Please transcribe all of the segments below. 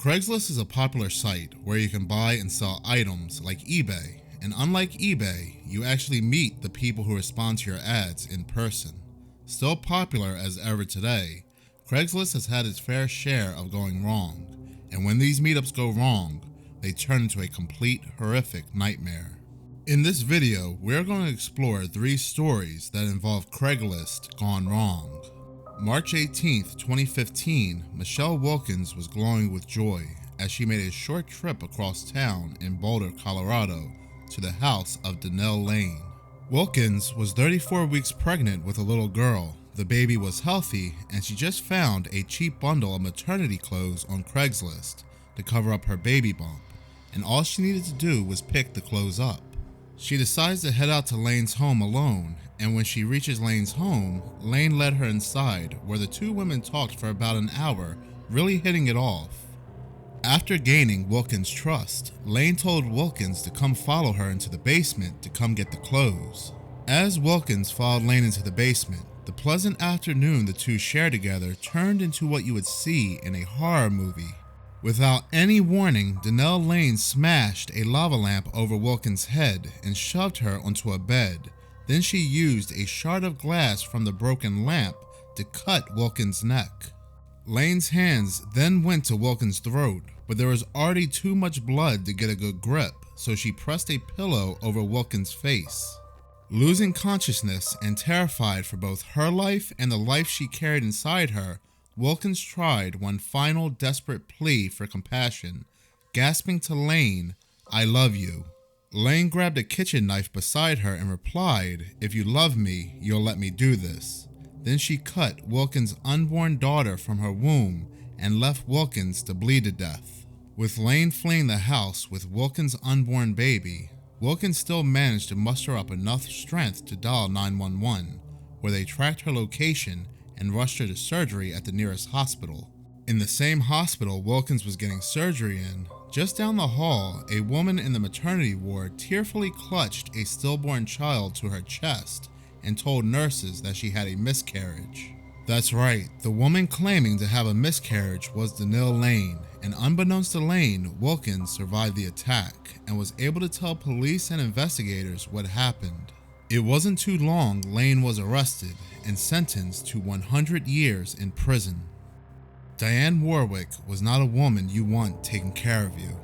Craigslist is a popular site where you can buy and sell items like eBay, and unlike eBay, you actually meet the people who respond to your ads in person. Still popular as ever today, Craigslist has had its fair share of going wrong, and when these meetups go wrong, they turn into a complete horrific nightmare. In this video, we're going to explore 3 stories that involve Craigslist gone wrong. March 18th, 2015, Michelle Wilkins was glowing with joy as she made a short trip across town in Boulder, Colorado to the house of Donnell Lane. Wilkins was 34 weeks pregnant with a little girl. The baby was healthy and she just found a cheap bundle of maternity clothes on Craigslist to cover up her baby bump, and all she needed to do was pick the clothes up. She decides to head out to Lane's home alone, and when she reaches Lane's home, Lane led her inside where the two women talked for about an hour, really hitting it off. After gaining Wilkins' trust, Lane told Wilkins to come follow her into the basement to come get the clothes. As Wilkins followed Lane into the basement, the pleasant afternoon the two shared together turned into what you would see in a horror movie. Without any warning, Donnell Lane smashed a lava lamp over Wilkins' head and shoved her onto a bed. Then she used a shard of glass from the broken lamp to cut Wilkins' neck. Lane's hands then went to Wilkins' throat, but there was already too much blood to get a good grip, so she pressed a pillow over Wilkins' face. Losing consciousness and terrified for both her life and the life she carried inside her, Wilkins tried one final desperate plea for compassion, gasping to Lane, "I love you." Lane grabbed a kitchen knife beside her and replied, "If you love me, you'll let me do this." Then she cut Wilkins' unborn daughter from her womb and left Wilkins to bleed to death. With Lane fleeing the house with Wilkins' unborn baby, Wilkins still managed to muster up enough strength to dial 911, where they tracked her location and rushed her to surgery at the nearest hospital. In the same hospital Wilkins was getting surgery in, just down the hall, a woman in the maternity ward tearfully clutched a stillborn child to her chest and told nurses that she had a miscarriage. That's right, the woman claiming to have a miscarriage was Donnell Lane, and unbeknownst to Lane, Wilkins survived the attack and was able to tell police and investigators what happened. It wasn't too long Lane was arrested and sentenced to 100 years in prison. Diane Warwick was not a woman you want taking care of you.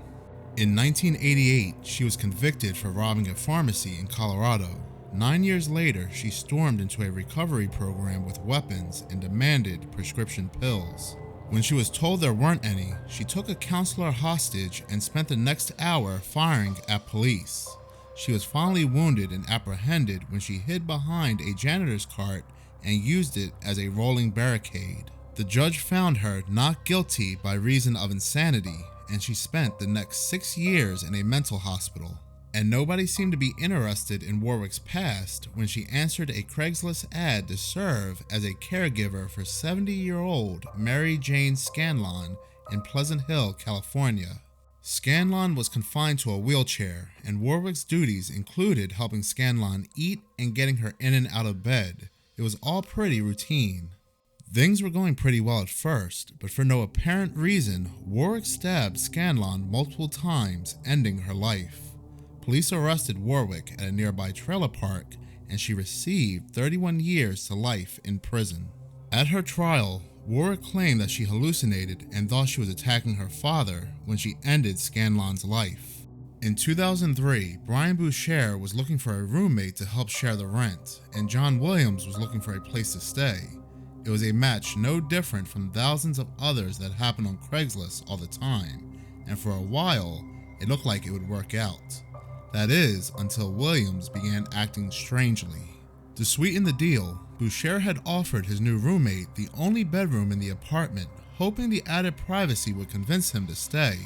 In 1988, she was convicted for robbing a pharmacy in Colorado. 9 years later, she stormed into a recovery program with weapons and demanded prescription pills. When she was told there weren't any, she took a counselor hostage and spent the next hour firing at police. She was finally wounded and apprehended when she hid behind a janitor's cart and used it as a rolling barricade. The judge found her not guilty by reason of insanity, and she spent the next 6 years in a mental hospital. And nobody seemed to be interested in Warwick's past when she answered a Craigslist ad to serve as a caregiver for 70-year-old Mary Jane Scanlon in Pleasant Hill, California. Scanlon was confined to a wheelchair, and Warwick's duties included helping Scanlon eat and getting her in and out of bed. It was all pretty routine. Things were going pretty well at first, but for no apparent reason, Warwick stabbed Scanlon multiple times, ending her life. Police arrested Warwick at a nearby trailer park, and she received 31 years to life in prison. At her trial, Warwick claimed that she hallucinated and thought she was attacking her father when she ended Scanlon's life. In 2003, Brian Boucher was looking for a roommate to help share the rent, and John Williams was looking for a place to stay. It was a match no different from thousands of others that happened on Craigslist all the time, and for a while, it looked like it would work out. That is, until Williams began acting strangely. To sweeten the deal, Boucher had offered his new roommate the only bedroom in the apartment, hoping the added privacy would convince him to stay.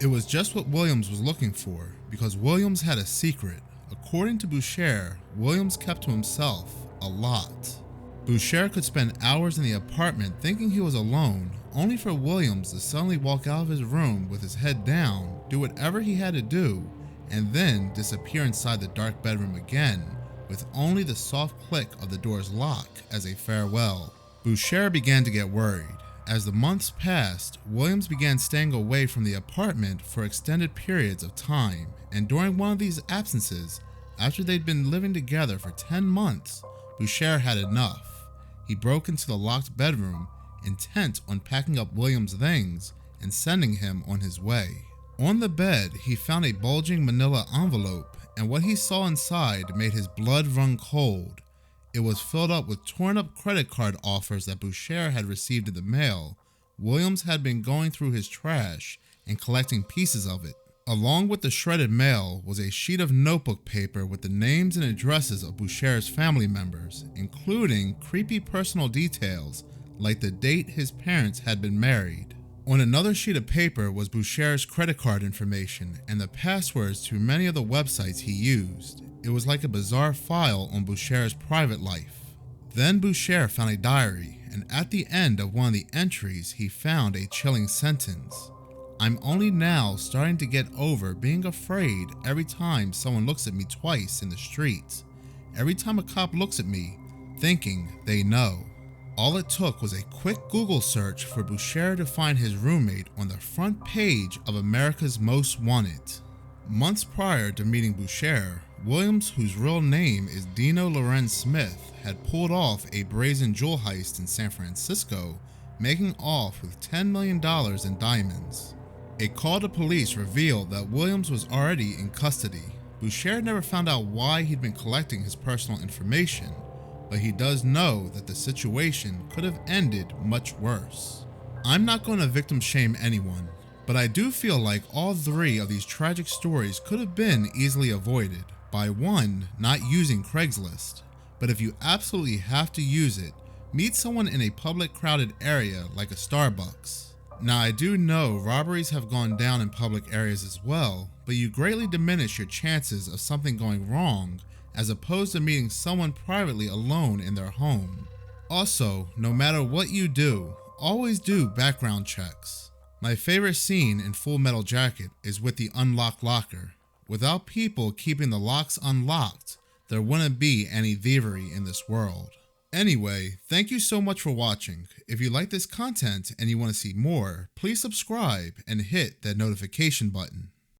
It was just what Williams was looking for, because Williams had a secret. According to Boucher, Williams kept to himself a lot. Boucher could spend hours in the apartment thinking he was alone, only for Williams to suddenly walk out of his room with his head down, do whatever he had to do, and then disappear inside the dark bedroom again, with only the soft click of the door's lock as a farewell. Boucher began to get worried. As the months passed, Williams began staying away from the apartment for extended periods of time, and during one of these absences, after they'd been living together for 10 months, Boucher had enough. He broke into the locked bedroom, intent on packing up Williams' things and sending him on his way. On the bed, he found a bulging manila envelope, and what he saw inside made his blood run cold. It was filled up with torn up credit card offers that Boucher had received in the mail. Williams had been going through his trash and collecting pieces of it. Along with the shredded mail was a sheet of notebook paper with the names and addresses of Boucher's family members, including creepy personal details like the date his parents had been married. On another sheet of paper was Boucher's credit card information and the passwords to many of the websites he used. It was like a bizarre file on Boucher's private life. Then Boucher found a diary, and at the end of one of the entries, he found a chilling sentence. "I'm only now starting to get over being afraid every time someone looks at me twice in the street. Every time a cop looks at me, thinking they know." All it took was a quick Google search for Boucher to find his roommate on the front page of America's Most Wanted. Months prior to meeting Boucher, Williams, whose real name is Dino Lorenz Smith, had pulled off a brazen jewel heist in San Francisco, making off with $10 million in diamonds. A call to police revealed that Williams was already in custody. Boucher never found out why he'd been collecting his personal information, but he does know that the situation could have ended much worse. I'm not going to victim shame anyone, but I do feel like all three of these tragic stories could have been easily avoided by 1. Not using Craigslist, but if you absolutely have to use it, meet someone in a public crowded area like a Starbucks. Now I do know robberies have gone down in public areas as well, but you greatly diminish your chances of something going wrong as opposed to meeting someone privately alone in their home. Also, no matter what you do, always do background checks. My favorite scene in Full Metal Jacket is with the unlocked locker. Without people keeping the locks unlocked, there wouldn't be any thievery in this world. Anyway, thank you so much for watching. If you like this content and you want to see more, please subscribe and hit that notification button.